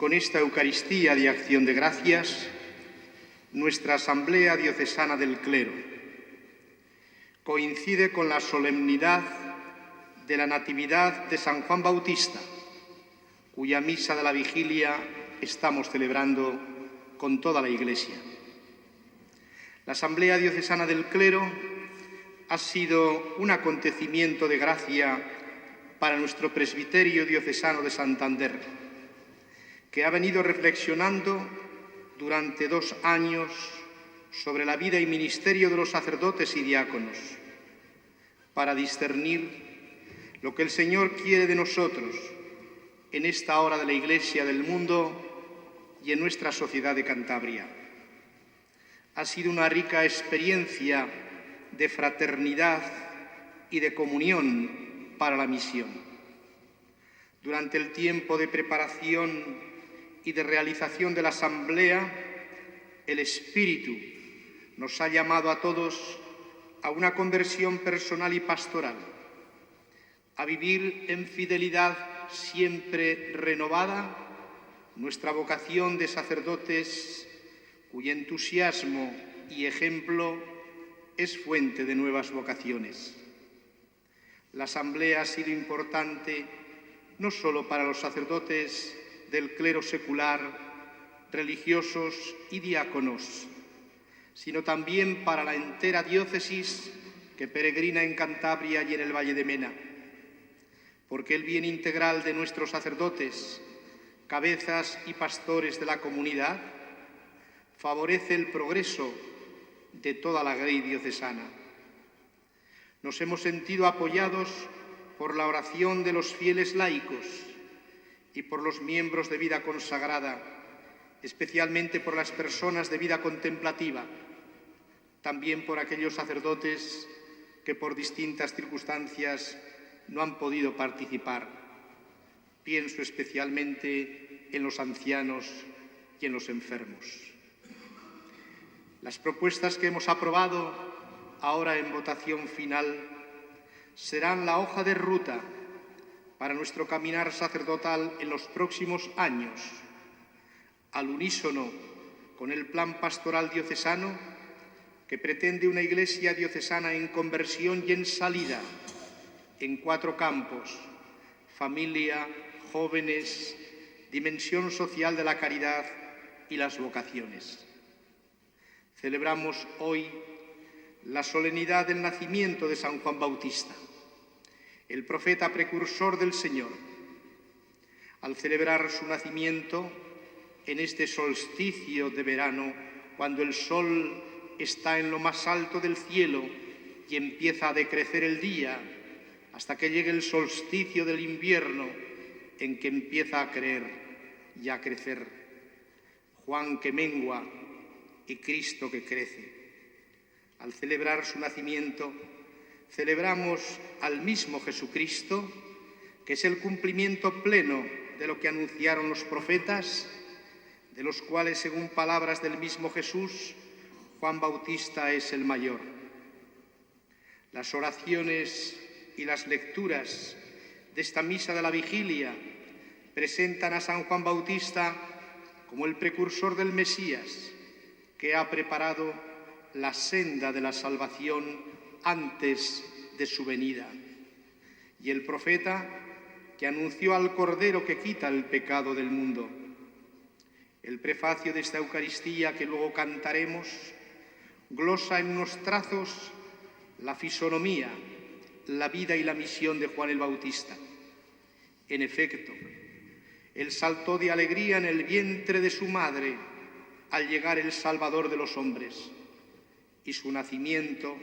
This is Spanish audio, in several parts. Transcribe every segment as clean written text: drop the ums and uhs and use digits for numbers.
con esta Eucaristía de acción de gracias, nuestra Asamblea Diocesana del Clero coincide con la solemnidad de la Natividad de San Juan Bautista, cuya misa de la vigilia estamos celebrando con toda la Iglesia. La Asamblea Diocesana del Clero ha sido un acontecimiento de gracia para nuestro Presbiterio Diocesano de Santander, que ha venido reflexionando durante 2 años sobre la vida y ministerio de los sacerdotes y diáconos, para discernir lo que el Señor quiere de nosotros en esta hora de la Iglesia del mundo y en nuestra sociedad de Cantabria. Ha sido una rica experiencia de fraternidad y de comunión para la misión. Durante el tiempo de preparación y de realización de la Asamblea, el Espíritu nos ha llamado a todos a una conversión personal y pastoral, a vivir en fidelidad siempre renovada nuestra vocación de sacerdotes, cuyo entusiasmo y ejemplo es fuente de nuevas vocaciones. La Asamblea ha sido importante no solo para los sacerdotes del clero secular, religiosos y diáconos, sino también para la entera diócesis que peregrina en Cantabria y en el Valle de Mena, porque el bien integral de nuestros sacerdotes, cabezas y pastores de la comunidad, favorece el progreso de toda la grey diocesana. Nos hemos sentido apoyados por la oración de los fieles laicos y por los miembros de vida consagrada, especialmente por las personas de vida contemplativa, también por aquellos sacerdotes que por distintas circunstancias no han podido participar. Pienso especialmente en los ancianos y en los enfermos. Las propuestas que hemos aprobado ahora en votación final serán la hoja de ruta para nuestro caminar sacerdotal en los próximos años, al unísono con el plan pastoral diocesano que pretende una Iglesia diocesana en conversión y en salida en 4 campos: familia, jóvenes, dimensión social de la caridad y las vocaciones. Celebramos hoy la solemnidad del nacimiento de San Juan Bautista, el profeta precursor del Señor. Al celebrar su nacimiento en este solsticio de verano, cuando el sol está en lo más alto del cielo y empieza a decrecer el día, hasta que llegue el solsticio del invierno, en que empieza a creer y a crecer. Juan que mengua y Cristo que crece. Al celebrar su nacimiento, celebramos al mismo Jesucristo, que es el cumplimiento pleno de lo que anunciaron los profetas, de los cuales, según palabras del mismo Jesús, Juan Bautista es el mayor. Las oraciones y las lecturas de esta misa de la vigilia presentan a San Juan Bautista como el precursor del Mesías, que ha preparado la senda de la salvación antes de su venida, y el profeta que anunció al Cordero que quita el pecado del mundo. El prefacio de esta Eucaristía, que luego cantaremos, glosa en unos trazos la fisonomía, la vida y la misión de Juan el Bautista. En efecto, él saltó de alegría en el vientre de su madre al llegar el Salvador de los hombres, y su nacimiento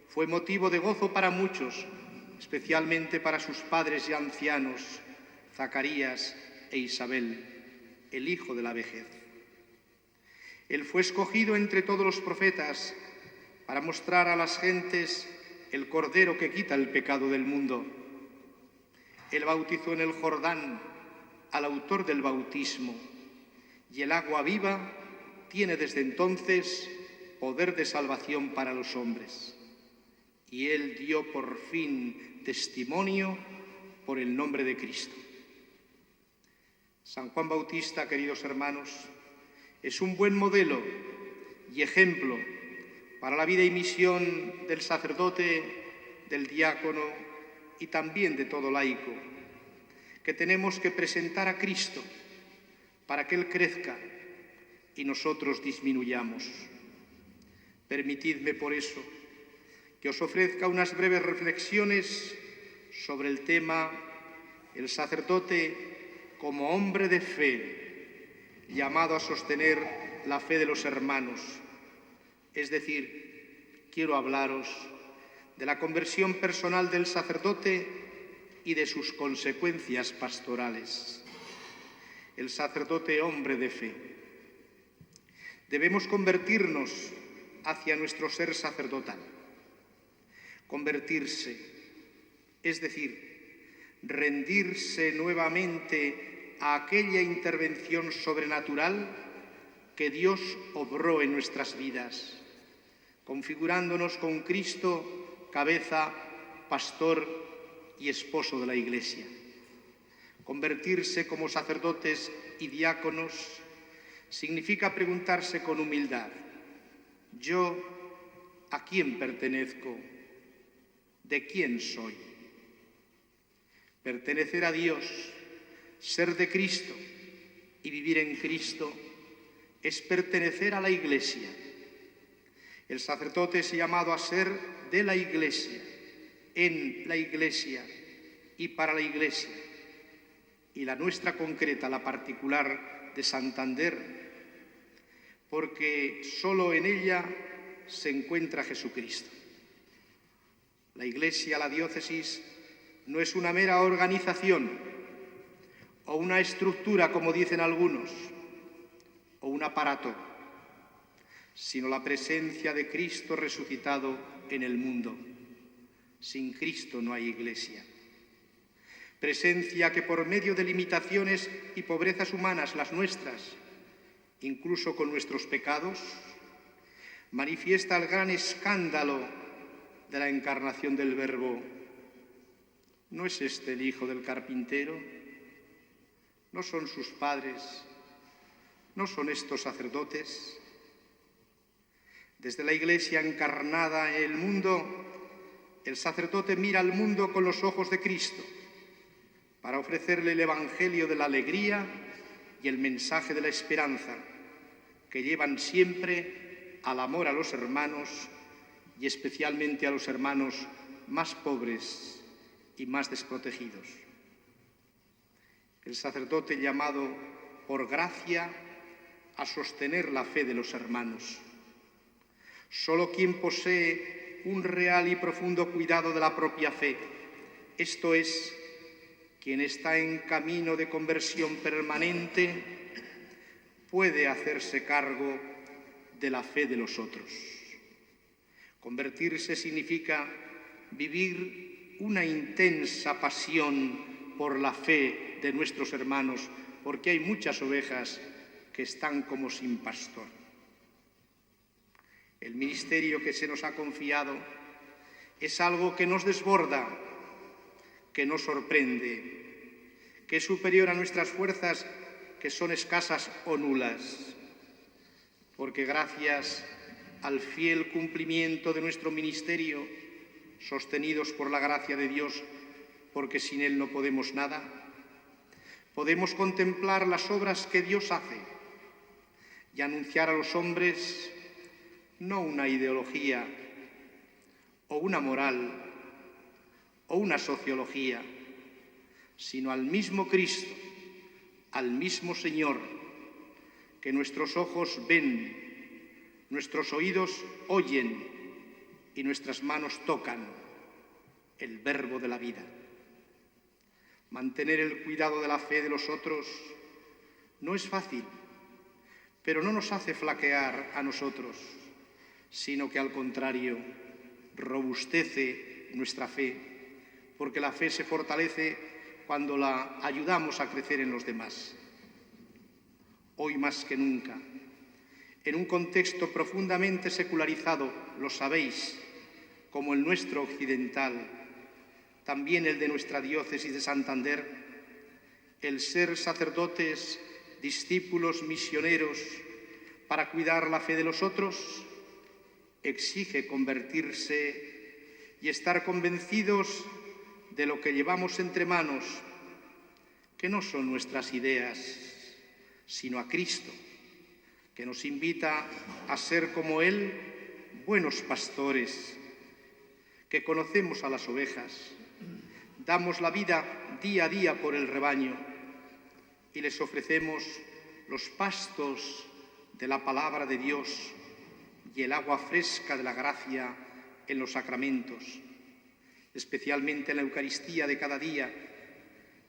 fue motivo de gozo para muchos, especialmente para sus padres y ancianos, Zacarías e Isabel, el hijo de la vejez. Él fue escogido entre todos los profetas para mostrar a las gentes el Cordero que quita el pecado del mundo. Él bautizó en el Jordán al autor del bautismo, y el agua viva tiene desde entonces poder de salvación para los hombres. Y él dio por fin testimonio por el nombre de Cristo. San Juan Bautista, queridos hermanos, es un buen modelo y ejemplo para la vida y misión del sacerdote, del diácono y también de todo laico, que tenemos que presentar a Cristo para que Él crezca y nosotros disminuyamos. Permitidme por eso que os ofrezca unas breves reflexiones sobre el tema el sacerdote como hombre de fe, llamado a sostener la fe de los hermanos. Es decir, quiero hablaros de la conversión personal del sacerdote y de sus consecuencias pastorales. El sacerdote hombre de fe. Debemos convertirnos hacia nuestro ser sacerdotal. Convertirse, es decir, rendirse nuevamente a aquella intervención sobrenatural que Dios obró en nuestras vidas, configurándonos con Cristo, cabeza, pastor y esposo de la Iglesia. Convertirse como sacerdotes y diáconos significa preguntarse con humildad: ¿yo a quién pertenezco? ¿De quién soy? Pertenecer a Dios, ser de Cristo y vivir en Cristo es pertenecer a la Iglesia. El sacerdote es llamado a ser de la Iglesia, en la Iglesia y para la Iglesia. Y la nuestra concreta, la particular de Santander, porque solo en ella se encuentra Jesucristo. La Iglesia, la diócesis, no es una mera organización o una estructura, como dicen algunos, o un aparato, sino la presencia de Cristo resucitado en el mundo. Sin Cristo no hay Iglesia. Presencia que por medio de limitaciones y pobrezas humanas, las nuestras, incluso con nuestros pecados, manifiesta el gran escándalo de la encarnación del Verbo. ¿No es este el hijo del carpintero? ¿No son sus padres? ¿No son estos sacerdotes? Desde la Iglesia encarnada en el mundo, el sacerdote mira al mundo con los ojos de Cristo para ofrecerle el Evangelio de la alegría y el mensaje de la esperanza, que llevan siempre al amor a los hermanos y especialmente a los hermanos más pobres y más desprotegidos. El sacerdote llamado por gracia a sostener la fe de los hermanos. Solo quien posee un real y profundo cuidado de la propia fe, esto es, quien está en camino de conversión permanente, puede hacerse cargo de la fe de los otros. Convertirse significa vivir una intensa pasión por la fe de nuestros hermanos, porque hay muchas ovejas que están como sin pastor. El ministerio que se nos ha confiado es algo que nos desborda, que nos sorprende, que es superior a nuestras fuerzas, que son escasas o nulas, porque gracias al fiel cumplimiento de nuestro ministerio, sostenidos por la gracia de Dios, porque sin Él no podemos nada, podemos contemplar las obras que Dios hace y anunciar a los hombres no una ideología o una moral o una sociología, sino al mismo Cristo, al mismo Señor, que nuestros ojos ven, nuestros oídos oyen y nuestras manos tocan, el Verbo de la vida. Mantener el cuidado de la fe de los otros no es fácil, pero no nos hace flaquear a nosotros, sino que al contrario, robustece nuestra fe, porque la fe se fortalece cuando la ayudamos a crecer en los demás. Hoy más que nunca, en un contexto profundamente secularizado, lo sabéis, como el nuestro occidental, también el de nuestra diócesis de Santander, el ser sacerdotes, discípulos, misioneros, para cuidar la fe de los otros, exige convertirse y estar convencidos de lo que llevamos entre manos, que no son nuestras ideas, sino a Cristo, que nos invita a ser como Él, buenos pastores, que conocemos a las ovejas, damos la vida día a día por el rebaño y les ofrecemos los pastos de la palabra de Dios y el agua fresca de la gracia en los sacramentos, especialmente en la Eucaristía de cada día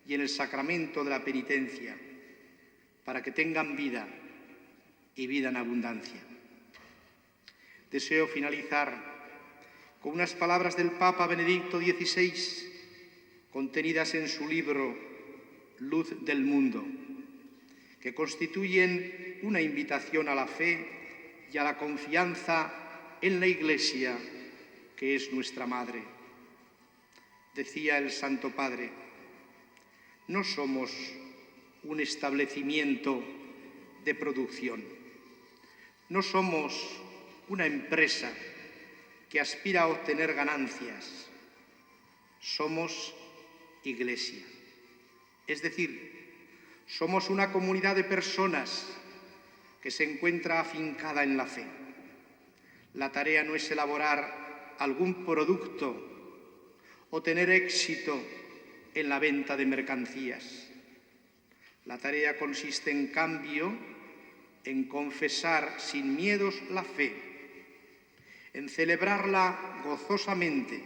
y en el sacramento de la penitencia, para que tengan vida y vida en abundancia. Deseo finalizar con unas palabras del Papa Benedicto XVI, contenidas en su libro Luz del Mundo, que constituyen una invitación a la fe y a la confianza en la Iglesia, que es nuestra Madre. Decía el Santo Padre: no somos un establecimiento de producción, no somos una empresa que aspira a obtener ganancias, somos Iglesia. Es decir, somos una comunidad de personas que se encuentra afincada en la fe. La tarea no es elaborar algún producto o tener éxito en la venta de mercancías. La tarea consiste, en cambio, en confesar sin miedos la fe, en celebrarla gozosamente,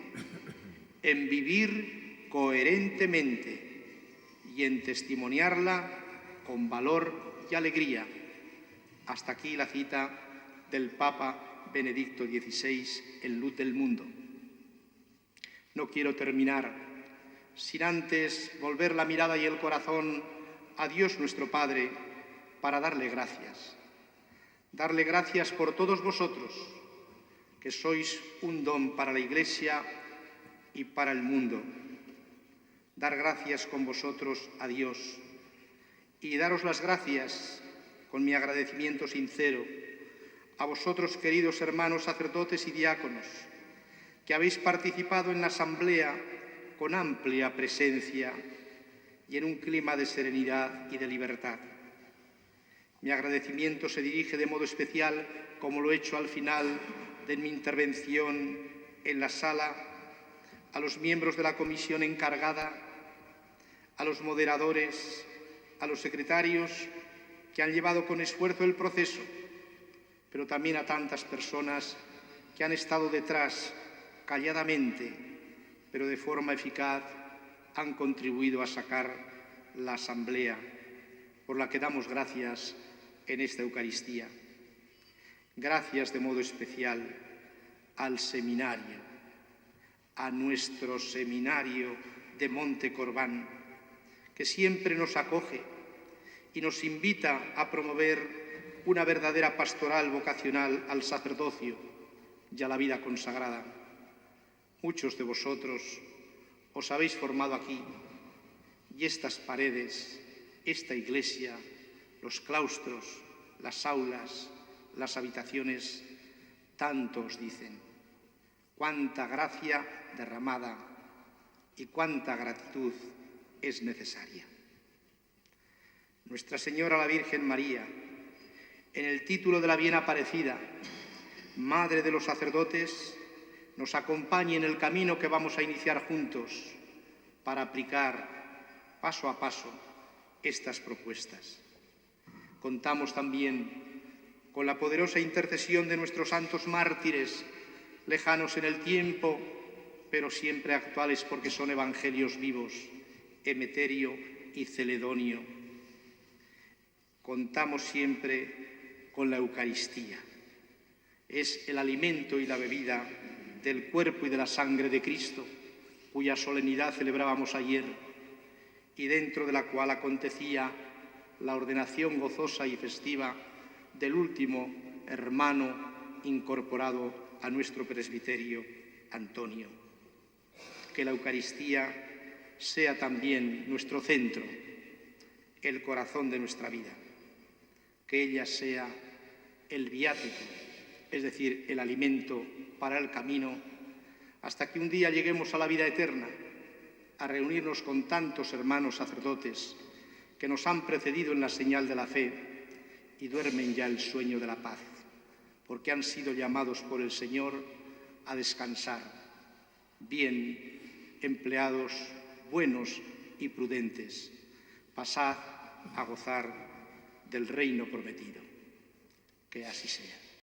en vivir coherentemente y en testimoniarla con valor y alegría. Hasta aquí la cita del Papa Benedicto XVI en Luz del Mundo. No quiero terminar sin antes volver la mirada y el corazón a Dios nuestro Padre para darle gracias. Darle gracias por todos vosotros, que sois un don para la Iglesia y para el mundo. Dar gracias con vosotros a Dios y daros las gracias con mi agradecimiento sincero a vosotros, queridos hermanos sacerdotes y diáconos, que habéis participado en la asamblea con amplia presencia y en un clima de serenidad y de libertad. Mi agradecimiento se dirige de modo especial, como lo he hecho al final de mi intervención en la sala, a los miembros de la comisión encargada, a los moderadores, a los secretarios que han llevado con esfuerzo el proceso, pero también a tantas personas que han estado detrás calladamente, pero de forma eficaz han contribuido a sacar la asamblea, por la que damos gracias en esta Eucaristía. Gracias de modo especial al seminario, a nuestro seminario de Monte Corbán, que siempre nos acoge y nos invita a promover una verdadera pastoral vocacional al sacerdocio y a la vida consagrada. Muchos de vosotros os habéis formado aquí y estas paredes, esta iglesia, los claustros, las aulas, las habitaciones, tanto os dicen. Cuánta gracia derramada y cuánta gratitud es necesaria. Nuestra Señora la Virgen María, en el título de la bien aparecida, Madre de los sacerdotes, nos acompañe en el camino que vamos a iniciar juntos para aplicar paso a paso estas propuestas. Contamos también con la poderosa intercesión de nuestros santos mártires, lejanos en el tiempo, pero siempre actuales porque son evangelios vivos, Emeterio y Celedonio. Contamos siempre con la Eucaristía. Es el alimento y la bebida del cuerpo y de la sangre de Cristo, cuya solemnidad celebrábamos ayer y dentro de la cual acontecía la ordenación gozosa y festiva del último hermano incorporado a nuestro presbiterio, Antonio. Que la Eucaristía sea también nuestro centro, el corazón de nuestra vida. Que ella sea el viático, es decir, el alimento para el camino, hasta que un día lleguemos a la vida eterna, a reunirnos con tantos hermanos sacerdotes que nos han precedido en la señal de la fe y duermen ya el sueño de la paz, porque han sido llamados por el Señor a descansar, bien empleados, buenos y prudentes. Pasad a gozar del reino prometido. Que así sea.